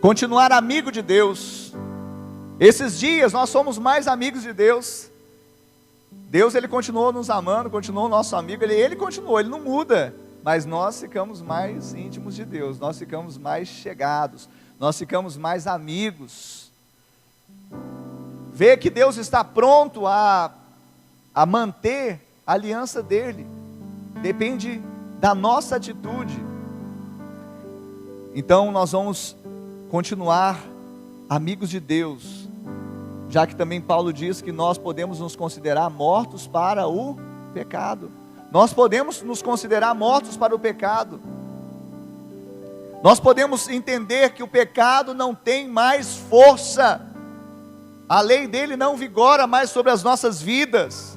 continuar amigo de Deus. Esses dias nós somos mais amigos de Deus. Deus, Ele continuou nos amando, continuou nosso amigo, Ele continuou, Ele não muda. Mas nós ficamos mais íntimos de Deus, nós ficamos mais chegados, nós ficamos mais amigos. Ver que Deus está pronto a manter a aliança dEle, depende da nossa atitude. Então nós vamos continuar amigos de Deus, já que também Paulo diz que nós podemos nos considerar mortos para o pecado. Nós podemos nos considerar mortos para o pecado. Nós podemos entender que o pecado não tem mais força. A lei dele não vigora mais sobre as nossas vidas.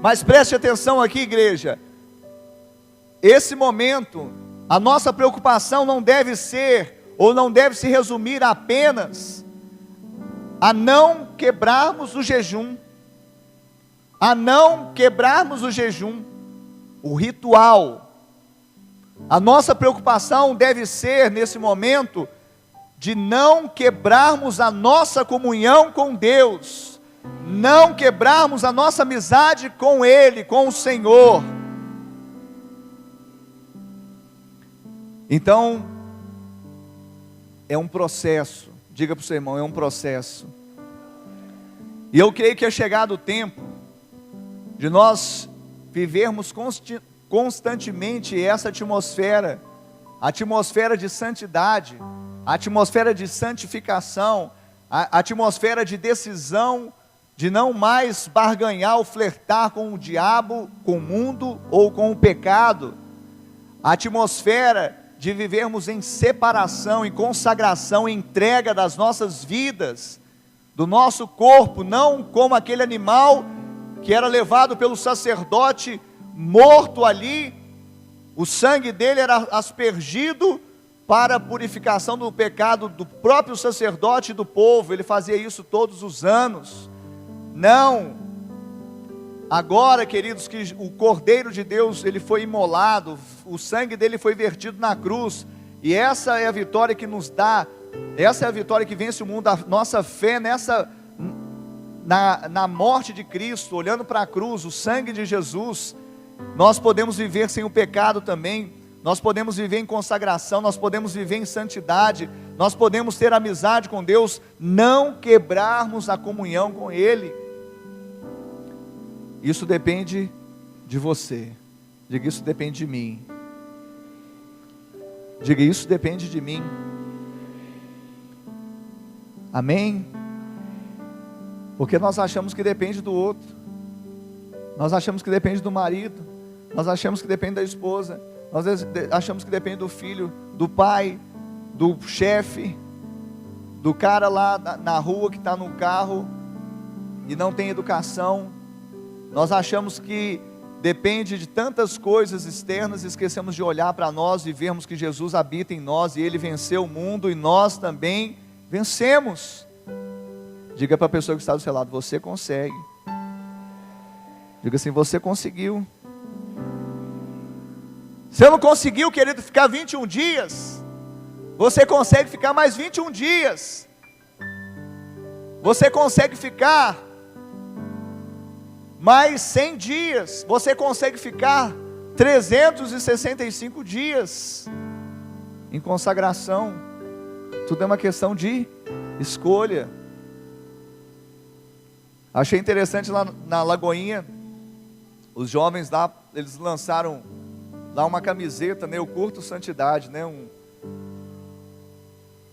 Mas preste atenção aqui, igreja. Esse momento, a nossa preocupação não deve ser, ou não deve se resumir apenas a não quebrarmos o jejum. A não quebrarmos o jejum, o ritual. A nossa preocupação deve ser, nesse momento, de não quebrarmos a nossa comunhão com Deus, não quebrarmos a nossa amizade com Ele, com o Senhor. Então, é um processo. Diga para o seu irmão, é um processo. E eu creio que é chegado o tempo de nós vivermos constantemente essa atmosfera, a atmosfera de santidade, a atmosfera de santificação, a atmosfera de decisão, de não mais barganhar ou flertar com o diabo, com o mundo ou com o pecado, a atmosfera de vivermos em separação, em consagração, em entrega das nossas vidas, do nosso corpo, não como aquele animal que era levado pelo sacerdote, morto ali, o sangue dele era aspergido para a purificação do pecado do próprio sacerdote e do povo. Ele fazia isso todos os anos. Não, agora, queridos, que o Cordeiro de Deus, ele foi imolado, o sangue dele foi vertido na cruz, e essa é a vitória que nos dá, essa é a vitória que vence o mundo, a nossa fé na morte de Cristo, olhando para a cruz, o sangue de Jesus. Nós podemos viver sem o pecado também, nós podemos viver em consagração, nós podemos viver em santidade, nós podemos ter amizade com Deus, não quebrarmos a comunhão com Ele. Isso depende de você. Diga, isso depende de mim. Diga, isso depende de mim. Amém? Porque nós achamos que depende do outro, nós achamos que depende do marido, nós achamos que depende da esposa, nós achamos que depende do filho, do pai, do chefe, do cara lá na rua que está no carro e não tem educação. Nós achamos que depende de tantas coisas externas e esquecemos de olhar para nós e vermos que Jesus habita em nós e Ele venceu o mundo e nós também vencemos. Diga para a pessoa que está do seu lado, você consegue. Diga assim, você conseguiu. Você não conseguiu, querido, ficar 21 dias, você consegue ficar mais 21 dias. Você consegue ficar mais 100 dias. Você consegue ficar 365 dias em consagração. Tudo é uma questão de escolha. Achei interessante lá na Lagoinha, os jovens lá, eles lançaram lá uma camiseta, né? Eu curto santidade, né?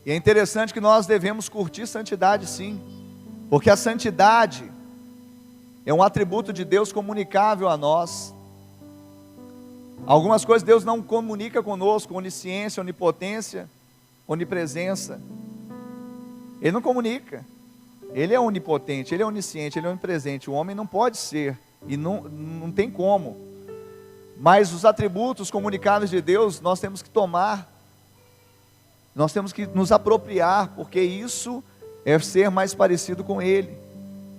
E é interessante que nós devemos curtir santidade, sim, porque a santidade é um atributo de Deus comunicável a nós. Algumas coisas Deus não comunica conosco, onisciência, onipotência, onipresença. Ele não comunica. Ele é onipotente, Ele é onisciente, Ele é onipresente. O homem não pode ser, e não tem como. Mas os atributos comunicados de Deus, nós temos que tomar, nós temos que nos apropriar, porque isso é ser mais parecido com Ele.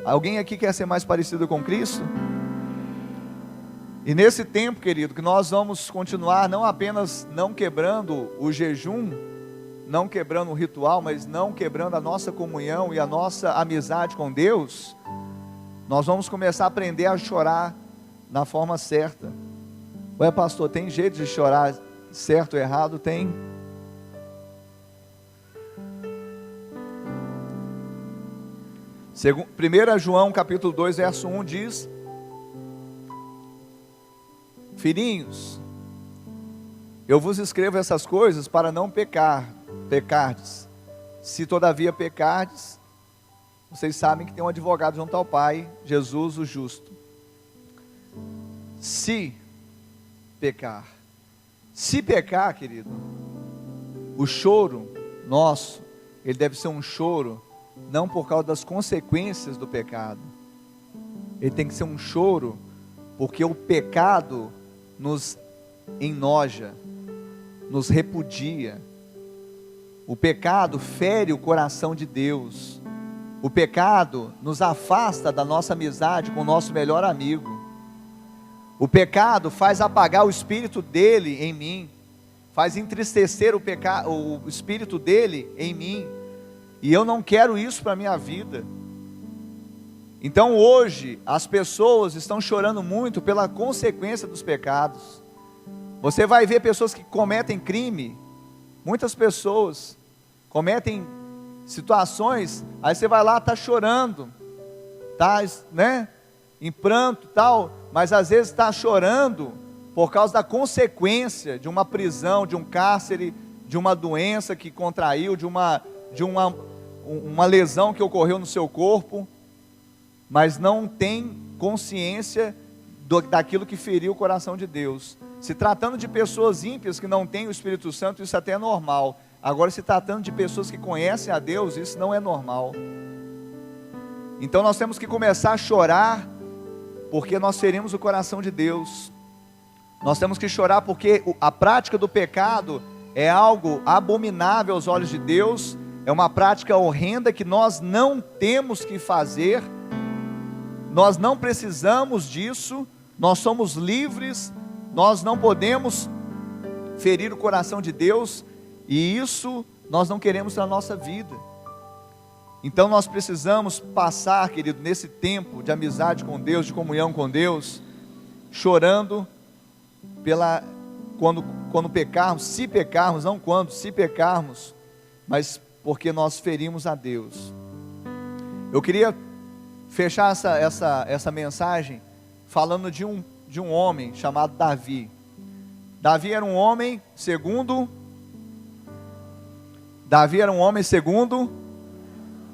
Alguém aqui quer ser mais parecido com Cristo? E nesse tempo, querido, que nós vamos continuar não apenas não quebrando o jejum, não quebrando o ritual, mas não quebrando a nossa comunhão e a nossa amizade com Deus, nós vamos começar a aprender a chorar na forma certa. Ué, pastor, tem jeito de chorar certo ou errado? Tem. 1 João capítulo 2, verso 1 diz: filhinhos, eu vos escrevo essas coisas para não pecardes. Se todavia pecardes, vocês sabem que tem um advogado junto ao Pai, Jesus o justo. Se pecar, querido, o choro nosso, ele deve ser um choro não por causa das consequências do pecado. Ele tem que ser um choro porque o pecado nos enoja, nos repudia. O pecado fere o coração de Deus. O pecado nos afasta da nossa amizade com o nosso melhor amigo. O pecado faz apagar o espírito dele em mim, faz entristecer o espírito dele em mim, e eu não quero isso para a minha vida. Então hoje as pessoas estão chorando muito pela consequência dos pecados. Você vai ver pessoas que cometem crime, muitas pessoas cometem situações, aí você vai lá, está chorando, está, né, em pranto tal, mas às vezes está chorando por causa da consequência de uma prisão, de um cárcere, de uma doença que contraiu, de uma lesão que ocorreu no seu corpo, mas não tem consciência daquilo que feriu o coração de Deus. Se tratando de pessoas ímpias que não têm o Espírito Santo, isso até é normal. Agora, se tratando de pessoas que conhecem a Deus, isso não é normal. Então nós temos que começar a chorar, porque nós ferimos o coração de Deus. Nós temos que chorar porque a prática do pecado é algo abominável aos olhos de Deus, é uma prática horrenda que nós não temos que fazer, nós não precisamos disso, nós somos livres, nós não podemos ferir o coração de Deus, e isso nós não queremos na nossa vida. Então nós precisamos passar, querido, nesse tempo de amizade com Deus, de comunhão com Deus, chorando quando pecarmos, se pecarmos, não quando, se pecarmos, mas porque nós ferimos a Deus. Eu queria fechar essa mensagem falando de um homem chamado Davi. Davi era um homem segundo.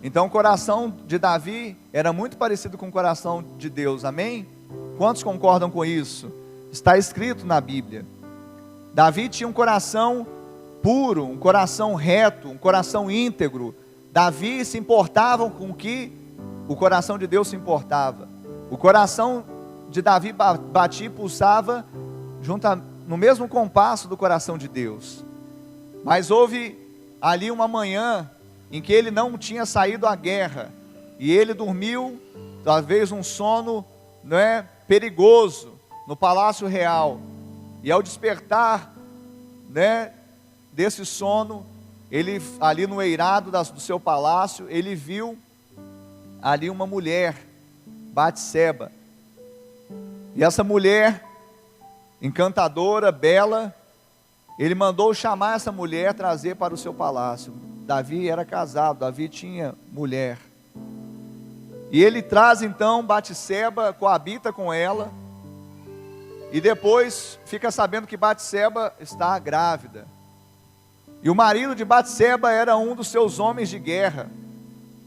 Então o coração de Davi era muito parecido com o coração de Deus, amém? Quantos concordam com isso? Está escrito na Bíblia. Davi tinha um coração puro, um coração reto, um coração íntegro. Davi se importava com o que o coração de Deus se importava. O coração de Davi batia e pulsava no mesmo compasso do coração de Deus. Mas houve ali uma manhã em que ele não tinha saído à guerra, e ele dormiu, talvez um sono, perigoso, no palácio real, e ao despertar, desse sono, ele ali no eirado do seu palácio, ele viu ali uma mulher, Batseba, e essa mulher, encantadora, bela, ele mandou chamar essa mulher, trazer para o seu palácio. Davi era casado, Davi tinha mulher, e ele traz então Batseba, coabita com ela, e depois fica sabendo que Batseba está grávida, e o marido de Batseba era um dos seus homens de guerra,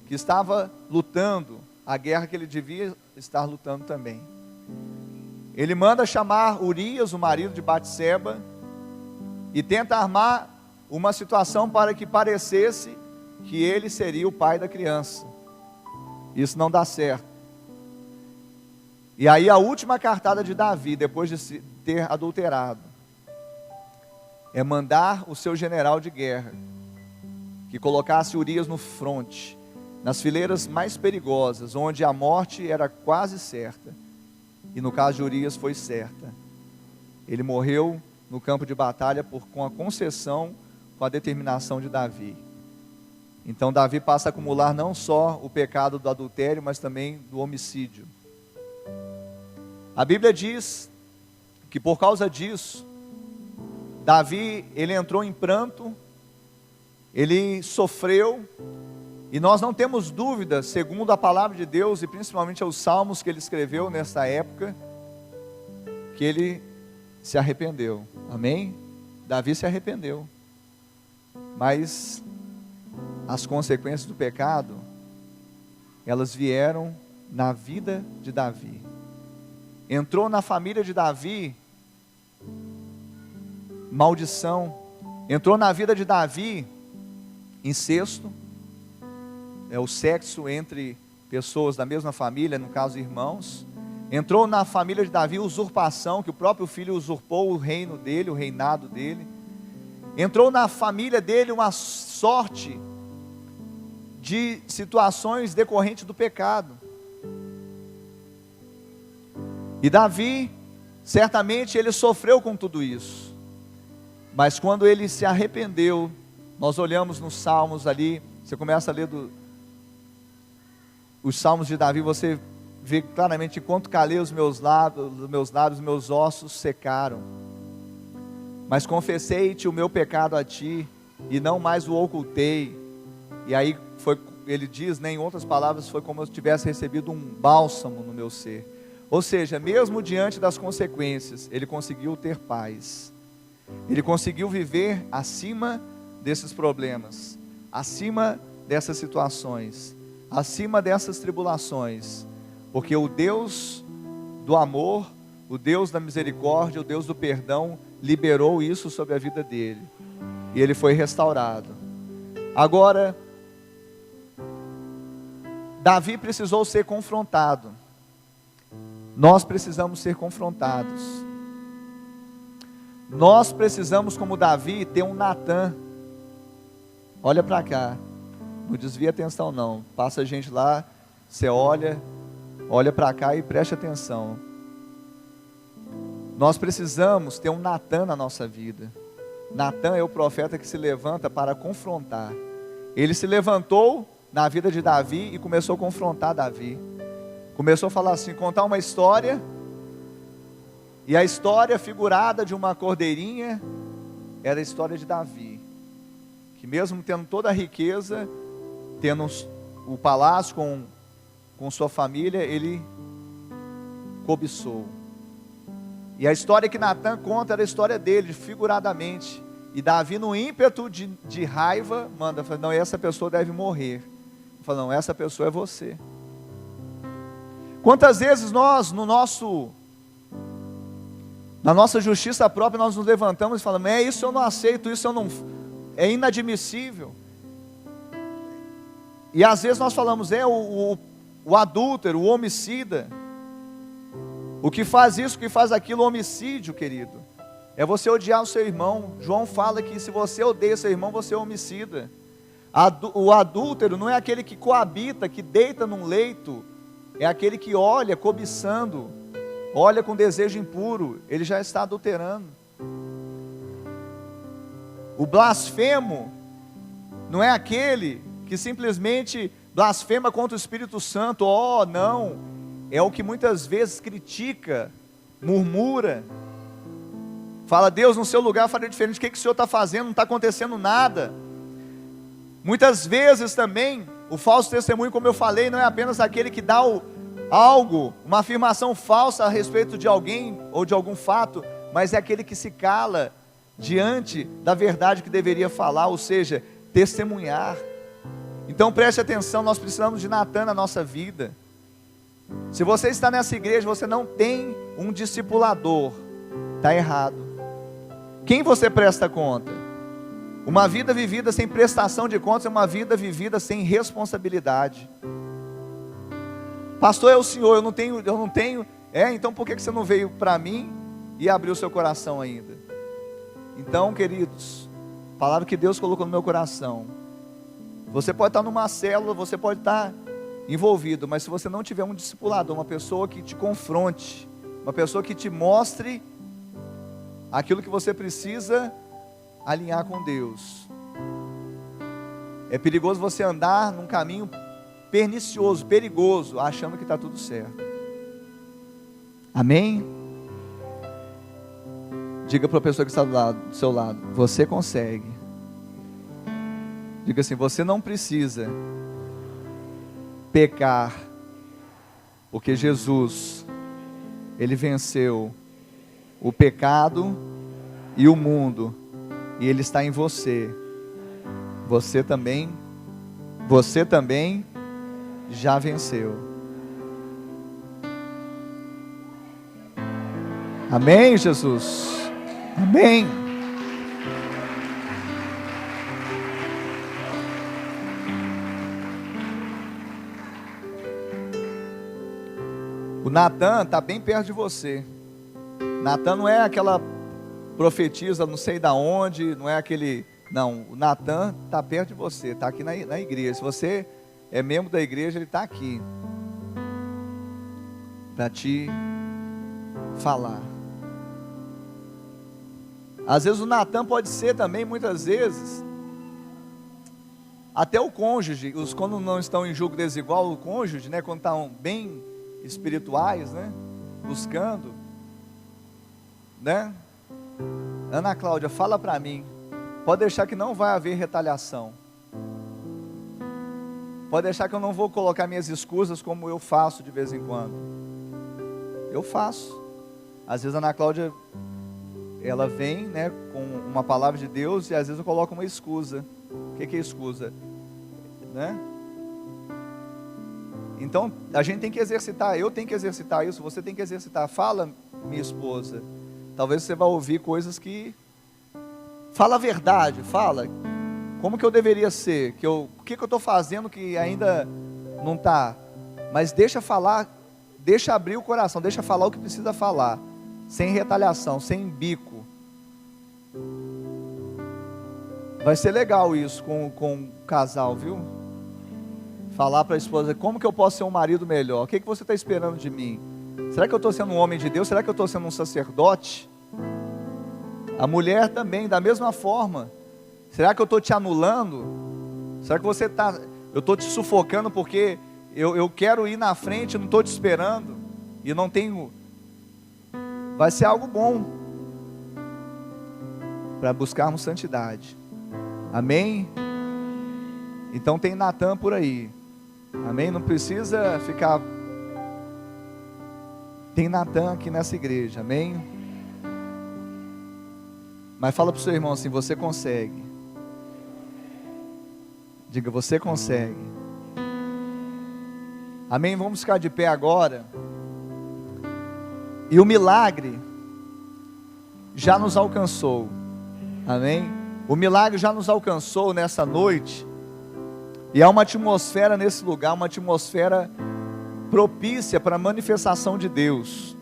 que estava lutando, a guerra que ele devia estar lutando também. Ele manda chamar Urias, o marido de Batseba, e tenta armar uma situação para que parecesse que ele seria o pai da criança. Isso não dá certo. E aí a última cartada de Davi, depois de ter adulterado, é mandar o seu general de guerra, que colocasse Urias no fronte, nas fileiras mais perigosas, onde a morte era quase certa, e no caso de Urias foi certa. Ele morreu no campo de batalha com a concessão, com com a determinação de Davi. Então Davi passa a acumular não só o pecado do adultério, mas também do homicídio. A Bíblia diz que por causa disso, Davi, ele entrou em pranto, ele sofreu, e nós não temos dúvida, segundo a palavra de Deus, e principalmente os salmos que ele escreveu nessa época, que ele se arrependeu. Amém? Davi se arrependeu. Mas as consequências do pecado, elas vieram na vida de Davi. Entrou na família de Davi maldição. Entrou na vida de Davi incesto. É o sexo entre pessoas da mesma família, no caso irmãos. Entrou na família de Davi usurpação, que o próprio filho usurpou o reino dele, o reinado dele. Entrou na família dele uma sorte de situações decorrentes do pecado. E Davi, certamente ele sofreu com tudo isso. Mas quando ele se arrependeu, nós olhamos nos salmos ali, você começa a ler os salmos de Davi, você vê claramente: enquanto calei os meus lábios, meus ossos secaram. Mas confessei-te o meu pecado a ti, e não mais o ocultei. E aí ele diz, em outras palavras, foi como se eu tivesse recebido um bálsamo no meu ser. Ou seja, mesmo diante das consequências, ele conseguiu ter paz. Ele conseguiu viver acima desses problemas, acima dessas situações, acima dessas tribulações, porque o Deus do amor, o Deus da misericórdia, o Deus do perdão, liberou isso sobre a vida dele, e ele foi restaurado. Agora, Davi precisou ser confrontado. Nós precisamos ser confrontados. Nós precisamos, como Davi, ter um Natan. Olha para cá, não desvia atenção não, passa a gente lá, você olha para cá e preste atenção. Nós precisamos ter um Natan na nossa vida. Natan é o profeta que se levanta para confrontar. Ele se levantou na vida de Davi e começou a confrontar Davi. Começou a falar assim, contar uma história, e a história figurada de uma cordeirinha era a história de Davi, que mesmo tendo toda a riqueza, tendo o palácio com sua família, ele cobiçou. E a história que Natan conta era a história dele, figuradamente. E Davi, no ímpeto de raiva, fala, não, essa pessoa deve morrer. Fala, não, essa pessoa é você. Quantas vezes nós, na nossa justiça própria, nós nos levantamos e falamos, isso eu não aceito, isso eu não, é inadmissível. E às vezes nós falamos, o adúltero, o homicida, o que faz isso, o que faz aquilo, o homicídio, querido, é você odiar o seu irmão. João fala que se você odeia seu irmão, você é homicida. O adúltero não é aquele que coabita, que deita num leito, é aquele que olha cobiçando, olha com desejo impuro, ele já está adulterando. O blasfemo não é aquele que simplesmente blasfema contra o Espírito Santo, não, é o que muitas vezes critica, murmura, fala, Deus no seu lugar faria diferente, o que o Senhor está fazendo, não está acontecendo nada. Muitas vezes também, o falso testemunho, como eu falei, não é apenas aquele que dá uma afirmação falsa a respeito de alguém ou de algum fato, mas é aquele que se cala diante da verdade que deveria falar, ou seja, testemunhar. Então preste atenção, nós precisamos de Natan na nossa vida. Se você está nessa igreja, você não tem um discipulador, está errado. Quem você presta conta? Uma vida vivida sem prestação de contas é uma vida vivida sem responsabilidade. Pastor, é o senhor, eu não tenho, então por que você não veio para mim e abriu seu coração ainda? Então, queridos, a palavra que Deus colocou no meu coração, você pode estar numa célula, você pode estar envolvido, mas se você não tiver um discipulador, uma pessoa que te confronte, uma pessoa que te mostre aquilo que você precisa alinhar com Deus, É perigoso você andar num caminho pernicioso, perigoso, achando que está tudo certo. Amém? Diga para a pessoa que está do seu lado: você consegue. Diga assim: você não precisa pecar, porque Jesus, Ele venceu o pecado e o mundo, e Ele está em você. Você também já venceu. Amém, Jesus? Amém. O Natan está bem perto de você. Natan não é aquela profetisa não sei da onde, não é aquele... Não, o Natan está perto de você, está aqui na igreja. Se você é membro da igreja, ele está aqui para te falar. Às vezes o Natan pode ser também, muitas vezes, até o cônjuge. Quando não estão em julgo desigual, o cônjuge, né, quando estão bem espirituais, né, buscando, né? Ana Cláudia, fala para mim. Pode deixar que não vai haver retaliação. Pode deixar que eu não vou colocar minhas escusas como eu faço de vez em quando. Eu faço. Às vezes a Ana Cláudia, ela vem, né, com uma palavra de Deus, e às vezes eu coloco uma escusa. O que é escusa? Né? Então, a gente tem que exercitar, eu tenho que exercitar isso, você tem que exercitar. Fala, minha esposa. Talvez você vá ouvir coisas que... Fala a verdade, fala. Como que eu deveria ser? O que eu estou fazendo que ainda não está? Mas deixa falar, deixa abrir o coração, deixa falar o que precisa falar. Sem retaliação, sem bico. Vai ser legal isso com o casal, viu? Falar para a esposa: como que eu posso ser um marido melhor? O que você está esperando de mim? Será que eu estou sendo um homem de Deus? Será que eu estou sendo um sacerdote? A mulher também, da mesma forma. Será que eu estou te anulando? Será que você está... Eu estou te sufocando porque eu quero ir na frente, não estou te esperando. E não tenho... Vai ser algo bom para buscarmos santidade. Amém? Então tem Natan por aí. Amém? Não precisa ficar... Tem Natan aqui nessa igreja. Amém? Mas fala para o seu irmão assim: você consegue. Diga: você consegue. Amém? Vamos ficar de pé agora. E o milagre já nos alcançou. Amém? O milagre já nos alcançou nessa noite. E há uma atmosfera nesse lugar, uma atmosfera propícia para a manifestação de Deus.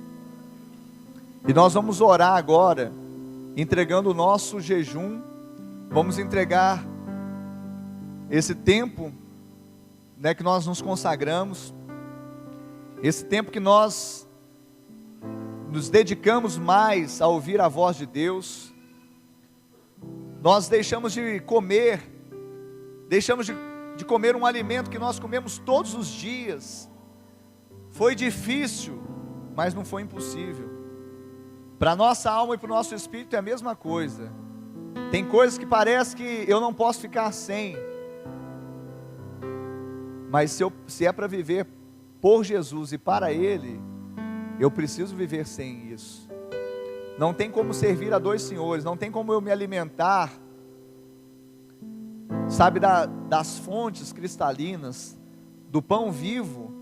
E nós vamos orar agora, entregando o nosso jejum. Vamos entregar esse tempo, né, que nós nos consagramos, esse tempo que nós nos dedicamos mais a ouvir a voz de Deus. Nós deixamos de comer um alimento que nós comemos todos os dias. Foi difícil, mas não foi impossível. Para a nossa alma e para o nosso espírito é a mesma coisa. Tem coisas que parece que eu não posso ficar sem. Mas se é para viver por Jesus e para Ele, eu preciso viver sem isso. Não tem como servir a dois senhores. Não tem como eu me alimentar, sabe, das fontes cristalinas, do pão vivo,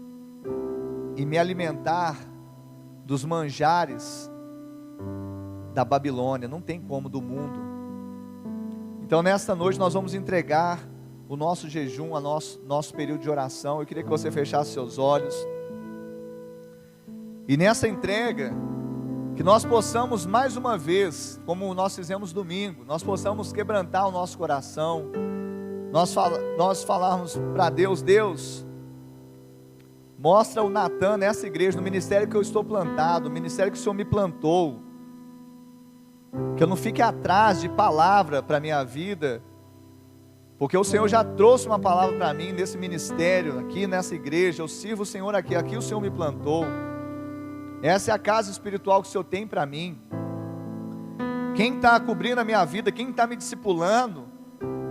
e me alimentar dos manjares da Babilônia. Não tem como, do mundo. Então nesta noite nós vamos entregar o nosso jejum, nosso período de oração. Eu queria que você fechasse seus olhos. E nessa entrega, que nós possamos mais uma vez, como nós fizemos domingo, nós possamos quebrantar o nosso coração. Nós falarmos para Deus: Deus, mostra o Natan nessa igreja, no ministério que eu estou plantado, no ministério que o Senhor me plantou. Que eu não fique atrás de palavra para a minha vida, porque o Senhor já trouxe uma palavra para mim nesse ministério, aqui nessa igreja. Eu sirvo o Senhor aqui, aqui o Senhor me plantou. Essa é a casa espiritual que o Senhor tem para mim. Quem está cobrindo a minha vida, quem está me discipulando,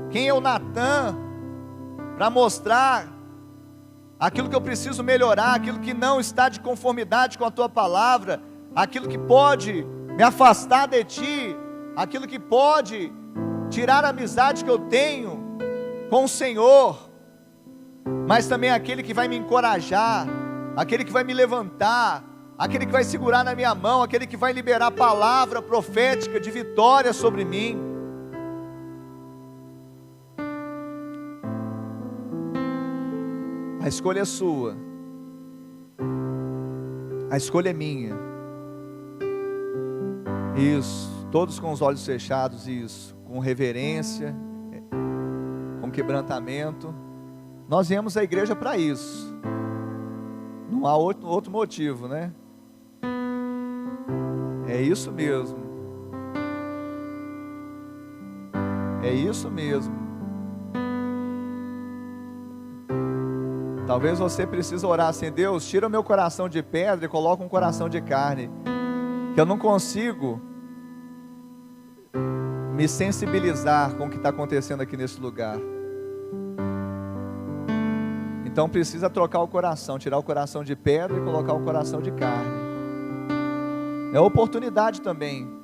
quem é o Natan, para mostrar aquilo que eu preciso melhorar, aquilo que não está de conformidade com a tua palavra, aquilo que pode me afastar de ti, aquilo que pode tirar a amizade que eu tenho com o Senhor, mas também aquele que vai me encorajar, aquele que vai me levantar, aquele que vai segurar na minha mão, aquele que vai liberar palavra profética de vitória sobre mim. A escolha é sua, a escolha é minha. Isso, todos com os olhos fechados, isso, com reverência, com quebrantamento. Nós viemos à igreja para isso, não há outro motivo, né? É isso mesmo, é isso mesmo. Talvez você precise orar assim: Deus, tira o meu coração de pedra e coloca um coração de carne, que eu não consigo me sensibilizar com o que está acontecendo aqui nesse lugar. Então precisa trocar o coração, tirar o coração de pedra e colocar o coração de carne. É oportunidade também.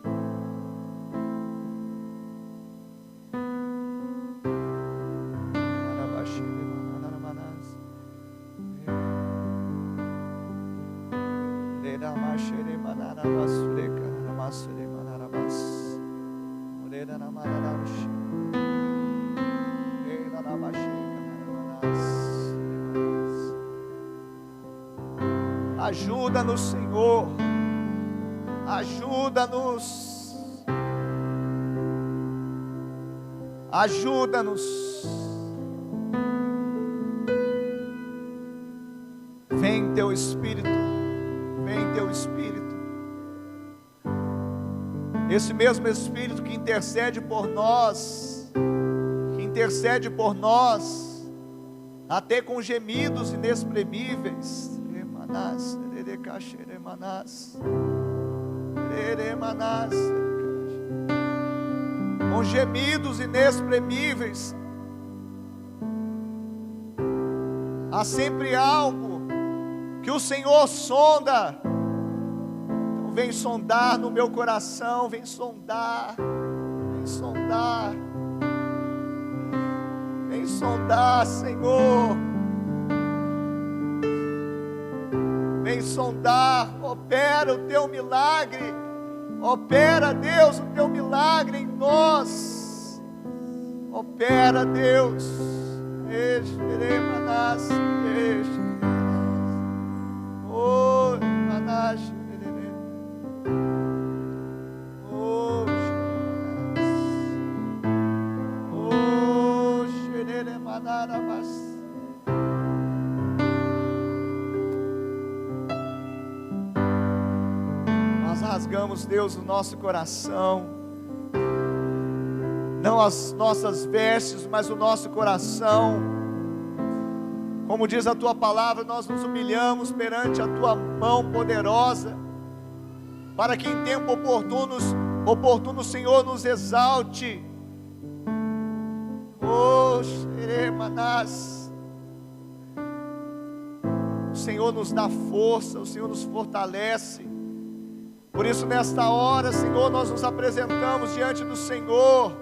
Ajuda-nos, Senhor, ajuda-nos, ajuda-nos. Vem teu Espírito, vem teu Espírito, esse mesmo Espírito que intercede por nós, até com gemidos inexprimíveis. Com gemidos inexprimíveis. Há sempre algo que o Senhor sonda. Então vem sondar no meu coração, vem sondar, vem sondar, vem sondar, Senhor. Vem sondar, opera o teu milagre, opera, Deus, o teu milagre em nós, opera, Deus, rasgamos, Deus, o nosso coração, não as nossas vestes, mas o nosso coração. Como diz a tua palavra, nós nos humilhamos perante a tua mão poderosa, para que em tempo oportuno o Senhor nos exalte. Oh, Xeremanás, o Senhor nos dá força, o Senhor nos fortalece. Por isso nesta hora, Senhor, nós nos apresentamos diante do Senhor,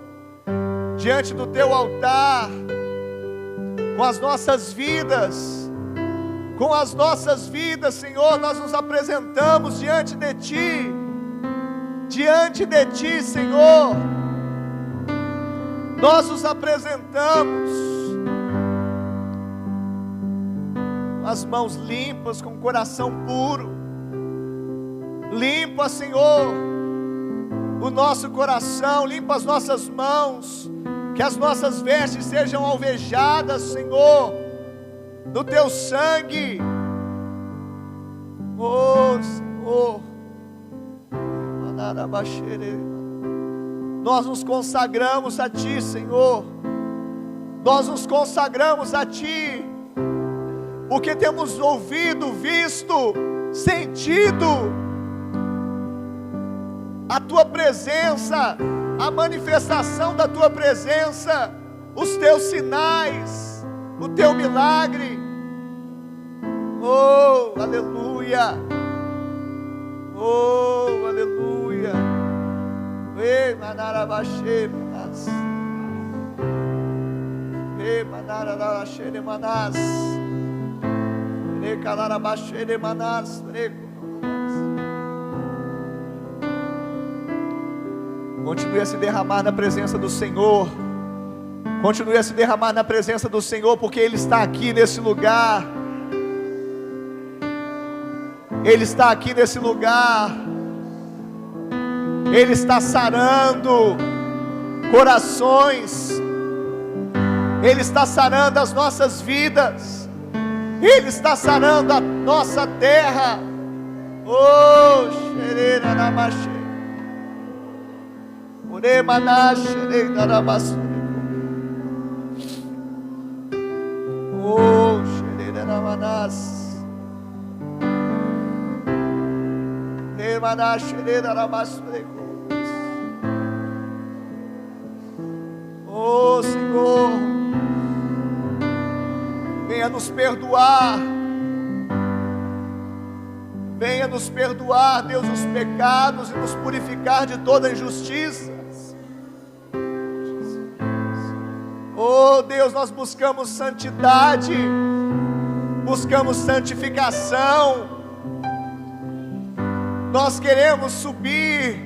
diante do teu altar, com as nossas vidas, Senhor, nós nos apresentamos diante de Ti, Senhor, nós nos apresentamos, com as mãos limpas, com o coração puro. Limpa, Senhor, o nosso coração, limpa as nossas mãos, que as nossas vestes sejam alvejadas, Senhor, no teu sangue. Oh, Senhor, nós nos consagramos a Ti, Senhor, Nós nos consagramos a Ti, porque temos ouvido, visto, sentido a Tua presença, a manifestação da Tua presença, os Teus sinais, o Teu milagre. Oh, aleluia! Oh, aleluia! Ei, manarabaxê, manas. Ei, manarabaxê, manas. Ei, calarabaxê, manas. Continue a se derramar na presença do Senhor. Continue a se derramar na presença do Senhor, porque Ele está aqui nesse lugar. Ele está aqui nesse lugar. Ele está sarando corações. Ele está sarando as nossas vidas. Ele está sarando a nossa terra. Oh, xereira na maché. Oh, xereira manas. Oh, Senhor, venha nos perdoar. Venha nos perdoar, Deus, os pecados e nos purificar de toda injustiça. Oh, Deus, nós buscamos santidade, buscamos santificação. Nós queremos subir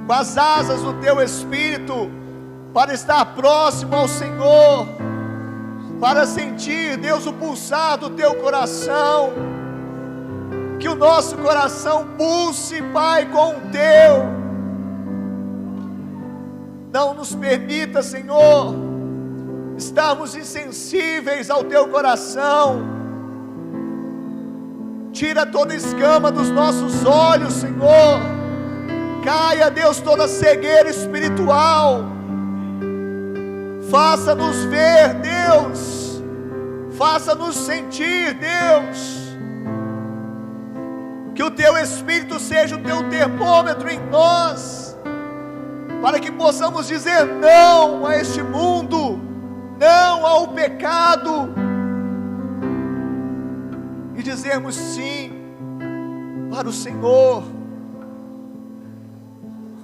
com as asas do Teu Espírito, para estar próximo ao Senhor, para sentir, Deus, o pulsar do Teu coração. Que o nosso coração pulse, Pai, com o Teu. Não nos permita, Senhor, estarmos insensíveis ao Teu coração. Tira toda escama dos nossos olhos, Senhor. Caia, Deus, toda cegueira espiritual. Faça-nos ver, Deus. Faça-nos sentir, Deus. Que o Teu Espírito seja o Teu termômetro em nós, para que possamos dizer não a este mundo, não ao pecado, e dizermos sim para o Senhor.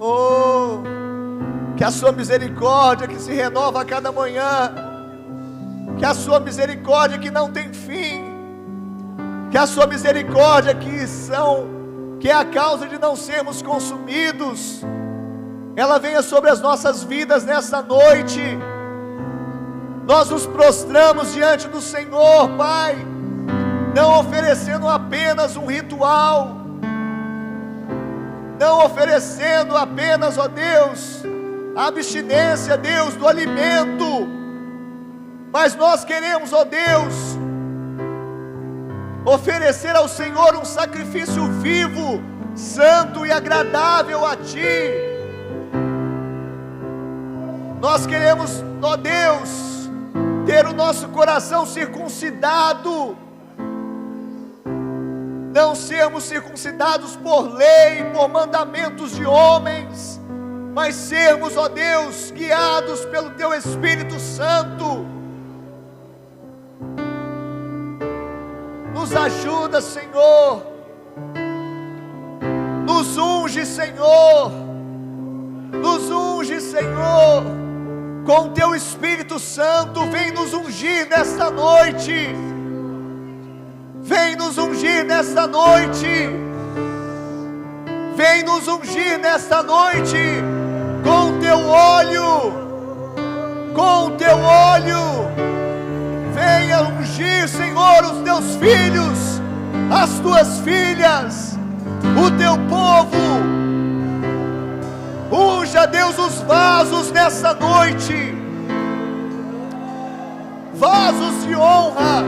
Oh, que a Sua misericórdia, que se renova a cada manhã, que a Sua misericórdia que não tem fim, que a Sua misericórdia que é a causa de não sermos consumidos, ela venha sobre as nossas vidas nessa noite. Nós nos prostramos diante do Senhor, Pai, não oferecendo apenas um ritual, não oferecendo apenas, ó Deus, a abstinência, Deus, do alimento, mas nós queremos, ó Deus, oferecer ao Senhor um sacrifício vivo, santo e agradável a Ti. Nós queremos, ó Deus, ter o nosso coração circuncidado, não sermos circuncidados por lei, por mandamentos de homens, mas sermos, ó Deus, guiados pelo Teu Espírito Santo. Nos ajuda, Senhor. Nos unge, Senhor. Nos unge, Senhor, com o Teu Espírito Santo. Vem nos ungir nesta noite. Vem nos ungir nesta noite. Vem nos ungir nesta noite com o Teu óleo. Com o Teu óleo. Venha ungir, Senhor, os Teus filhos, as Tuas filhas, o Teu povo. Unja, Deus, os vasos nessa noite, vasos de honra,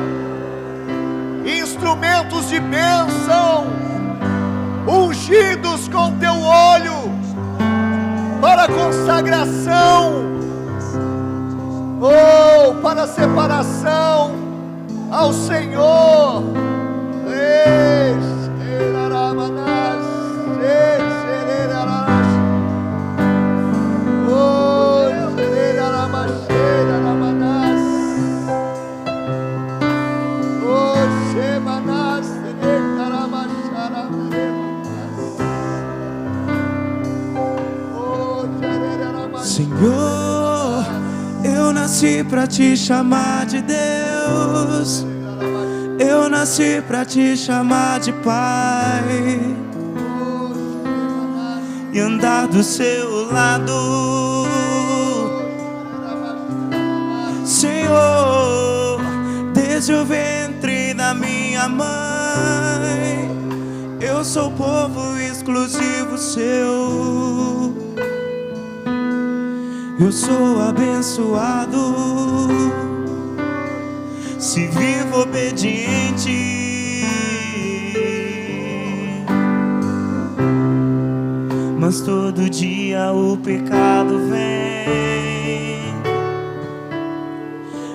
instrumentos de bênção, ungidos com Teu óleo, para a consagração Oh, para a separação ao Senhor. Senhor, eu nasci pra te chamar de Deus, eu nasci pra te chamar de Pai e andar do seu lado. Senhor, desde o ventre da minha mãe, eu sou povo exclusivo seu. Eu sou abençoado se vivo obediente, mas todo dia o pecado vem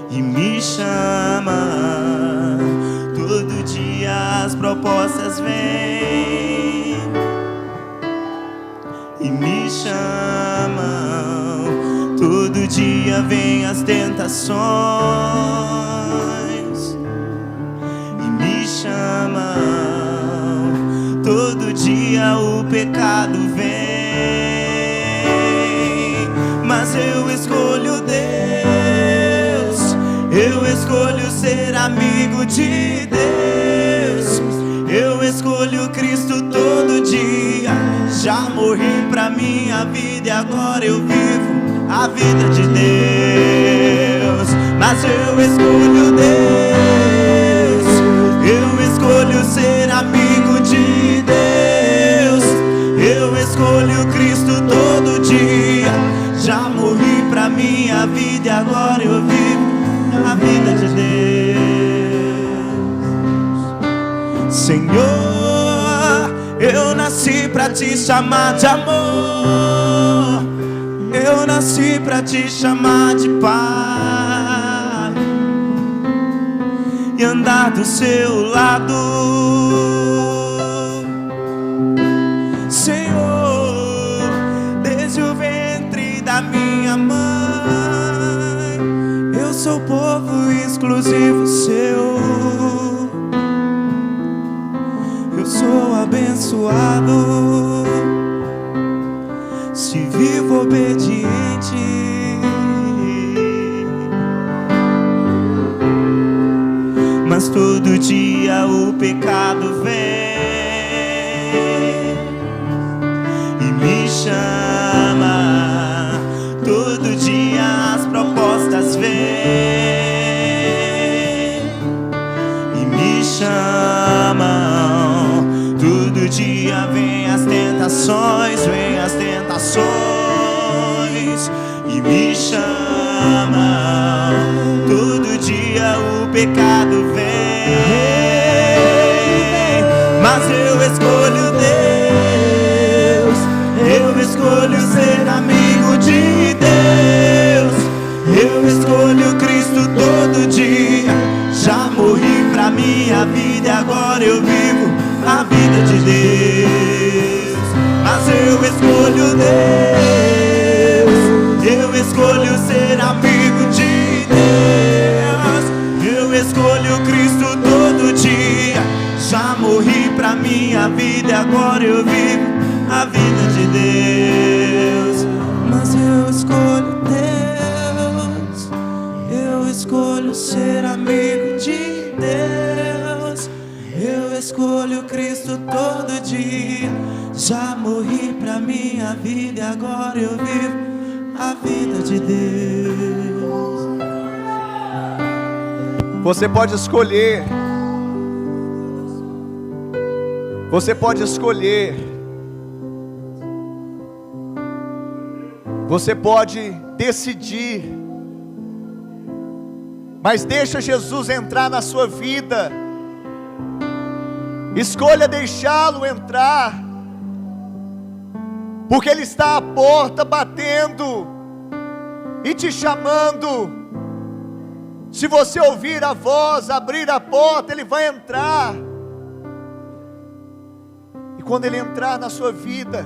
e me chama. Todo dia as propostas vêm e me chamam. Todo dia vem as tentações e me chamam. Todo dia o pecado vem, mas eu escolho Deus. Eu escolho ser amigo de Deus. Eu escolho Cristo todo dia. Já morri pra minha vida e agora eu vivo a vida de Deus. Mas eu escolho Deus. Eu escolho ser amigo de Deus. Eu escolho Cristo todo dia. Já morri pra minha vida e agora eu vivo a vida de Deus. Senhor, eu nasci pra te chamar de amor. Eu nasci pra te chamar de Pai e andar do seu lado. Senhor, desde o ventre da minha mãe, eu sou povo exclusivo seu. Eu sou abençoado se vivo obediente, mas todo dia o pecado vem e me chama. Todo dia as propostas vêm e me chamam. Todo dia vem as tentações, vem as tentações e me chamam. Todo dia o pecado vem, mas eu escolho Deus. Eu escolho ser amigo de Deus. Eu escolho Cristo todo dia. Já morri pra minha vida e agora eu vivo a vida de Deus. Mas eu escolho Deus. Eu escolho ser amigo de Deus. Eu escolho Cristo todo dia. Já morri pra minha vida e agora eu vivo a vida de Deus. Mas eu escolho Deus. Eu escolho ser amigo de Deus. Eu escolho Cristo todo dia. Já morri pra minha vida e agora eu vivo a vida de Deus. Você pode escolher. Você pode escolher. Você pode decidir. Mas deixa Jesus entrar na sua vida. Escolha deixá-lo entrar, porque Ele está à porta batendo e te chamando. Se você ouvir a voz, abrir a porta, Ele vai entrar. E quando Ele entrar na sua vida,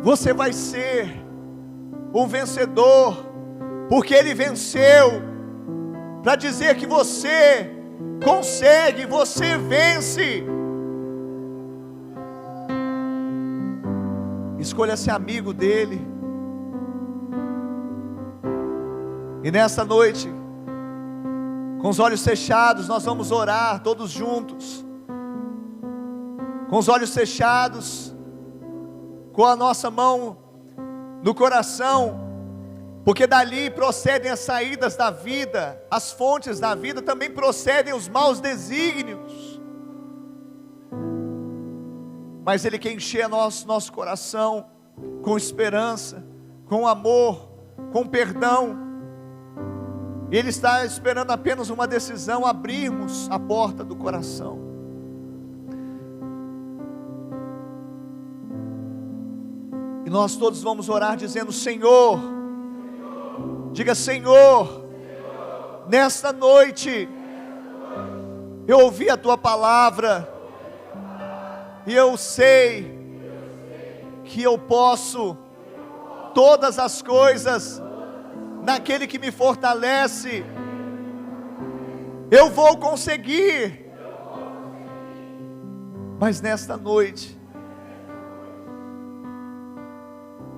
você vai ser um vencedor, porque Ele venceu, para dizer que você consegue, você vence. Escolha ser amigo dEle. E nessa noite, com os olhos fechados, nós vamos orar todos juntos. Com os olhos fechados, com a nossa mão no coração, porque dali procedem as saídas da vida, as fontes da vida, também procedem os maus desígnios. Mas Ele quer encher nosso coração com esperança, com amor, com perdão. Ele está esperando apenas uma decisão, abrirmos a porta do coração. E nós todos vamos orar dizendo: Senhor, diga: Senhor, nesta noite, eu ouvi a Tua palavra, e eu sei que eu posso todas as coisas naquele que me fortalece. Eu vou conseguir. Mas nesta noite,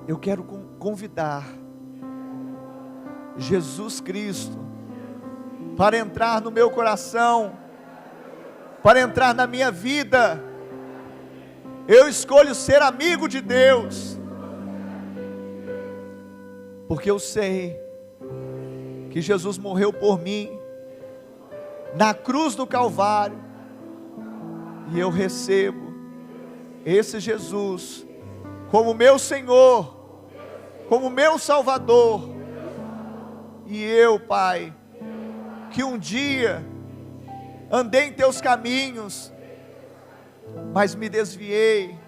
eu quero convidar Jesus Cristo para entrar no meu coração, para entrar na minha vida. Eu escolho ser amigo de Deus, porque eu sei que Jesus morreu por mim na cruz do Calvário, e eu recebo esse Jesus como meu Senhor, como meu Salvador. E eu, Pai, que um dia andei em Teus caminhos, mas me desviei,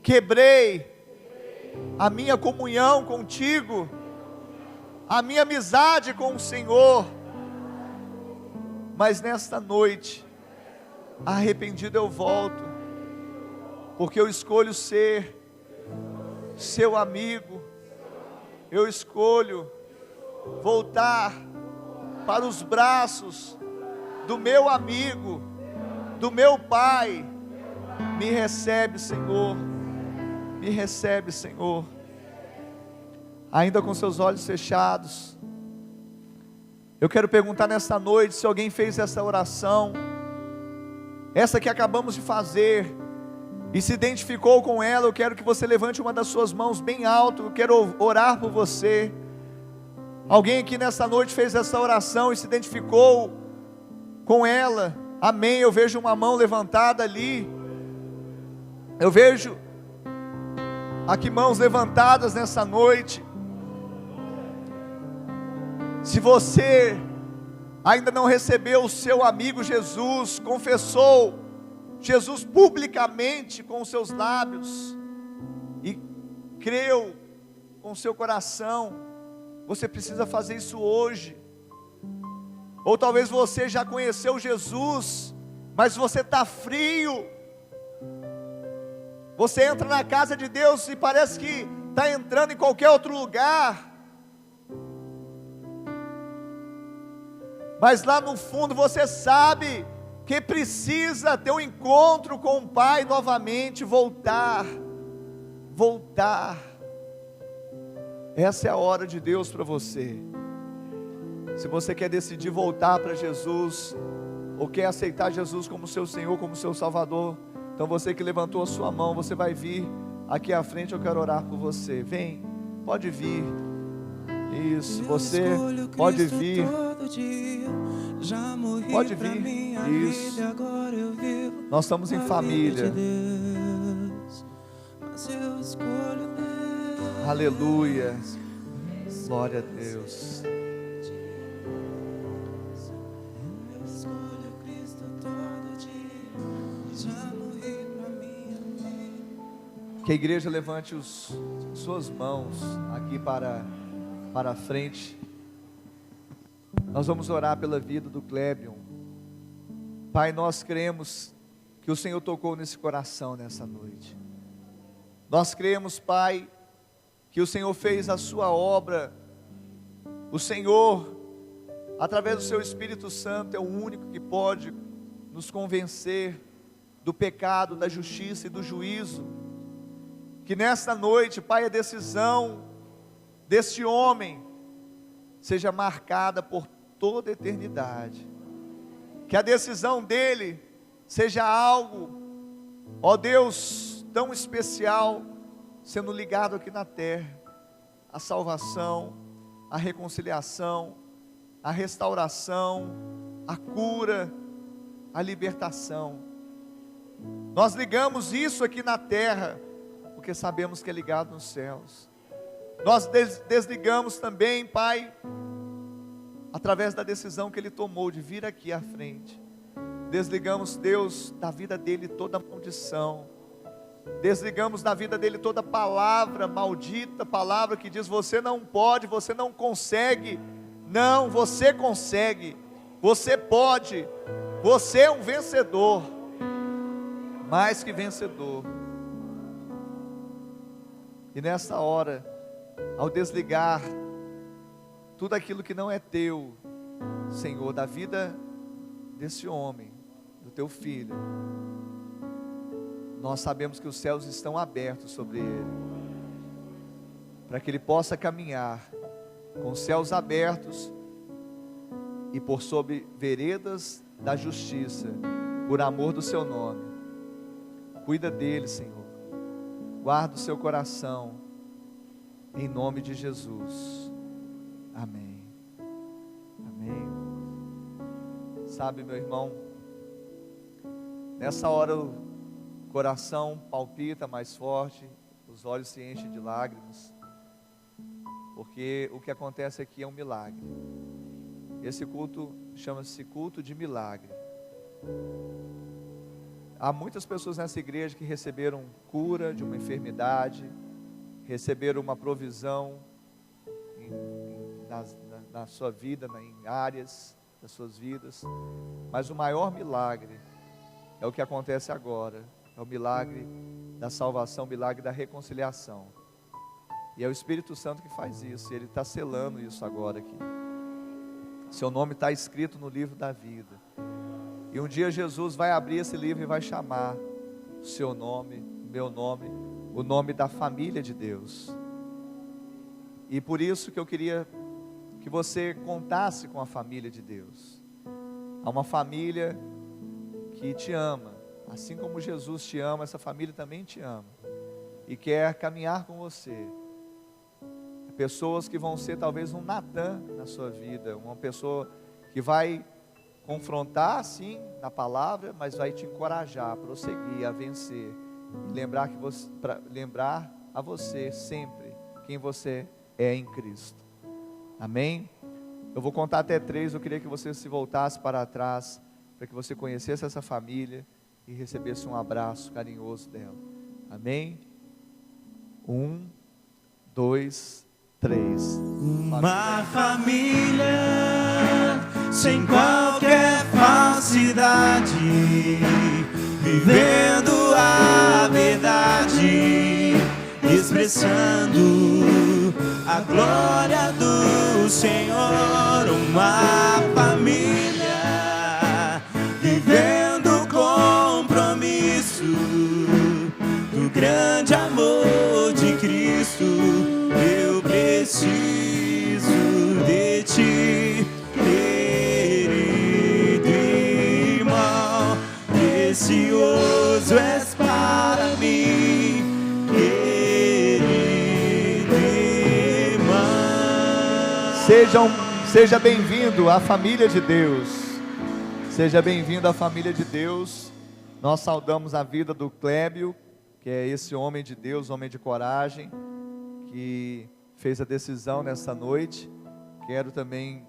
quebrei a minha comunhão contigo, a minha amizade com o Senhor. Mas nesta noite, arrependido eu volto, porque eu escolho ser seu amigo. Eu escolho voltar para os braços do meu amigo, do meu Pai. Me recebe, Senhor, me recebe, Senhor. Ainda com seus olhos fechados, eu quero perguntar nesta noite, se alguém fez essa oração, essa que acabamos de fazer, e se identificou com ela, eu quero que você levante uma das suas mãos bem alto. Eu quero orar por você. Alguém aqui nessa noite fez essa oração e se identificou com ela? Amém. Eu vejo uma mão levantada ali. Eu vejo aqui mãos levantadas nessa noite. Se você ainda não recebeu o seu amigo Jesus, confessou Jesus publicamente com os seus lábios e creu com o seu coração, você precisa fazer isso hoje. Ou talvez você já conheceu Jesus, mas você está frio. Você entra na casa de Deus e parece que está entrando em qualquer outro lugar, mas lá no fundo você sabe que precisa ter um encontro com o Pai novamente, voltar. Essa é a hora de Deus para você. Se você quer decidir voltar para Jesus, ou quer aceitar Jesus como seu Senhor, como seu Salvador, então você que levantou a sua mão, você vai vir aqui à frente. Eu quero orar por você. Vem, pode vir. Isso, você pode vir. Pode vir. Isso. Nós estamos em família. Aleluia. Glória a Deus. Que a igreja levante suas mãos aqui para para frente. Nós vamos orar pela vida do Clébion. Pai, nós cremos que o Senhor tocou nesse coração nessa noite. Nós cremos, Pai, que o Senhor fez a sua obra. O Senhor, através do seu Espírito Santo, é o único que pode nos convencer do pecado, da justiça e do juízo. Que nesta noite, Pai, a decisão desse homem seja marcada por toda a eternidade. Que a decisão dele seja algo, ó Deus, tão especial, sendo ligado aqui na terra. A salvação, a reconciliação, a restauração, a cura, a libertação. Nós ligamos isso aqui na terra, porque sabemos que é ligado nos céus. Nós desligamos também, Pai, através da decisão que Ele tomou de vir aqui à frente. Desligamos, Deus, da vida dele toda maldição. Desligamos da vida dele toda palavra maldita, palavra que diz: você não pode, você não consegue. Não, você consegue, você pode, você é um vencedor, mais que vencedor. E nessa hora, ao desligar tudo aquilo que não é teu, Senhor, da vida desse homem, do teu filho, nós sabemos que os céus estão abertos sobre ele, para que ele possa caminhar com os céus abertos e por sobre veredas da justiça, por amor do seu nome. Cuida dele, Senhor. Guarda o seu coração, em nome de Jesus. Amém. Amém. Sabe, meu irmão, nessa hora o coração palpita mais forte, os olhos se enchem de lágrimas, porque o que acontece aqui é um milagre. Esse culto chama-se culto de milagre. Há muitas pessoas nessa igreja que receberam cura de uma enfermidade, receberam uma provisão na sua vida, em áreas das suas vidas, mas o maior milagre é o que acontece agora, é o milagre da salvação, o milagre da reconciliação, e é o Espírito Santo que faz isso, e Ele está selando isso agora aqui. Seu nome está escrito no livro da vida, e um dia Jesus vai abrir esse livro e vai chamar o seu nome, o meu nome, o nome da família de Deus. E por isso que eu queria que você contasse com a família de Deus. Há uma família que te ama, assim como Jesus te ama, essa família também te ama e quer caminhar com você. Pessoas que vão ser talvez um Natan na sua vida, uma pessoa que vai confrontar sim na palavra, mas vai te encorajar a prosseguir, a vencer, e lembrar a você sempre quem você é em Cristo. Amém? Eu vou contar até 3, eu queria que você se voltasse para trás, para que você conhecesse essa família e recebesse um abraço carinhoso dela. Amém? 1, 2, 3. Uma família sem qualquer falsidade, vivendo a verdade, expressando a glória do Senhor. Uma família vivendo o compromisso do grande amor de Cristo. Eu preciso de ti, querido irmão, precioso és para mim, querido irmão. Seja bem-vindo à família de Deus. Seja bem-vindo à família de Deus. Nós saudamos a vida do Clébio, que é esse homem de Deus, homem de coragem, que fez a decisão nessa noite. Quero também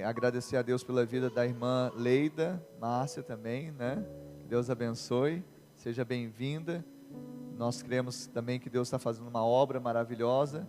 agradecer a Deus pela vida da irmã Leida, Márcia também, né? Deus abençoe, seja bem-vinda. Nós cremos também que Deus está fazendo uma obra maravilhosa